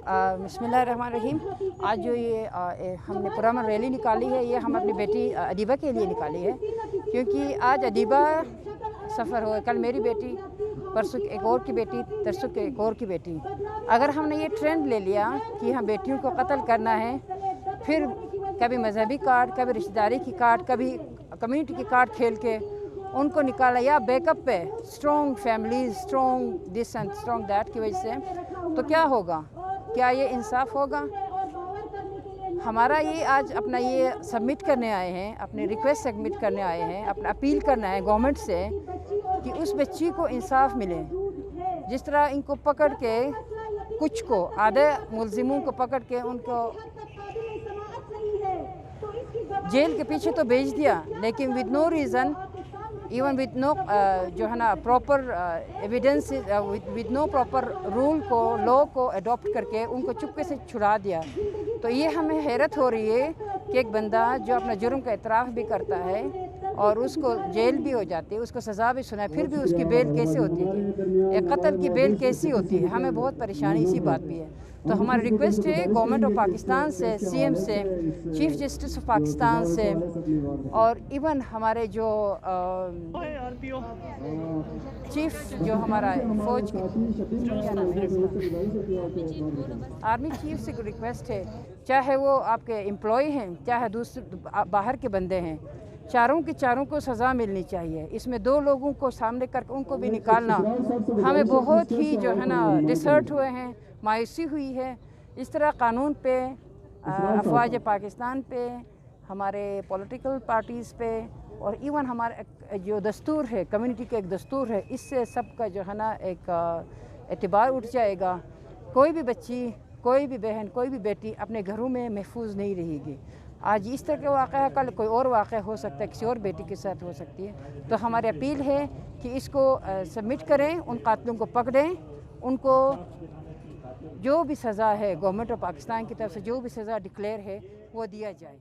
بسم اللہ الرحمن الرحیم۔ آج جو یہ ہم نے پرامن ریلی نکالی ہے، یہ ہم اپنی بیٹی ادیبہ کے لیے نکالی ہے، کیونکہ آج ادیبہ سفر ہو، کل میری بیٹی، پرسوں ایک اور کی بیٹی، ترسوں ایک اور کی بیٹی۔ اگر ہم نے یہ ٹرینڈ لے لیا کہ ہم بیٹیوں کو قتل کرنا ہے، پھر کبھی مذہبی کارڈ، کبھی رشتہ داری کی کارڈ، کبھی کمیونٹی کی کارڈ کھیل کے ان کو نکالا، یا بیک اپ پہ strong families, strong this and strong that کی وجہ سے، تو کیا ہوگا؟ کیا یہ انصاف ہوگا؟ ہمارا یہ آج اپنا یہ سبمٹ کرنے آئے ہیں، اپنے ریکویسٹ سبمٹ کرنے آئے ہیں، اپنا اپیل کرنا ہے گورنمنٹ سے کہ اس بچی کو انصاف ملے۔ جس طرح ان کو پکڑ کے، کچھ کو، آدھے ملزموں کو پکڑ کے ان کو جیل کے پیچھے تو بھیج دیا، لیکن with no reason, even with no جو ہے نا proper evidence, with no proper role کو، لا کو اڈاپٹ کر کے ان کو چپکے سے چھڑا دیا۔ تو یہ ہمیں حیرت ہو رہی ہے کہ ایک بندہ جو اپنا جرم کا اعتراف بھی کرتا ہے اور اس کو جیل بھی ہو جاتی ہے، اس کو سزا بھی سنا ہے، پھر بھی اس کی بیل کیسے ہوتی ہے؟ ایک قتل کی بیل کیسی ہوتی ہے؟ ہمیں بہت پریشانی اسی بات بھی ہے۔ تو ہماری ریکویسٹ ہے گورنمنٹ آف پاکستان سے، سی ایم سے، چیف جسٹس آف پاکستان سے، اور ایون ہمارے جو چیف جو ہمارا فوج آرمی چیف سے ریکویسٹ ہے، چاہے وہ آپ کے امپلائی ہیں، چاہے دوسرے باہر کے بندے ہیں، چاروں کے چاروں کو سزا ملنی چاہیے۔ اس میں دو لوگوں کو سامنے کر کے ان کو بھی نکالنا ہمیں بہت ہی جو ہے نا ڈسہرٹ ہوئے ہیں، مایوسی ہوئی ہے۔ اس طرح قانون پہ، افواج پاکستان پہ، ہمارے پولیٹیکل پارٹیز پہ، اور ایون ہمارا جو دستور ہے، کمیونٹی کا ایک دستور ہے، اس سے سب کا جو ہے نا ایک اعتبار اٹھ جائے گا۔ کوئی بھی بچی، کوئی بھی بہن، کوئی بھی بیٹی اپنے گھروں میں محفوظ نہیں رہے گی۔ آج اس طرح کا واقعہ ہے، کل کوئی اور واقعہ ہو سکتا ہے، کسی اور بیٹی کے ساتھ ہو سکتی ہے۔ تو ہماری اپیل ہے کہ اس کو سبمٹ کریں، ان قاتلوں کو پکڑیں، ان کو جو بھی سزا ہے گورنمنٹ آف پاکستان کی طرف سے جو بھی سزا ڈکلیئر ہے وہ دیا جائے۔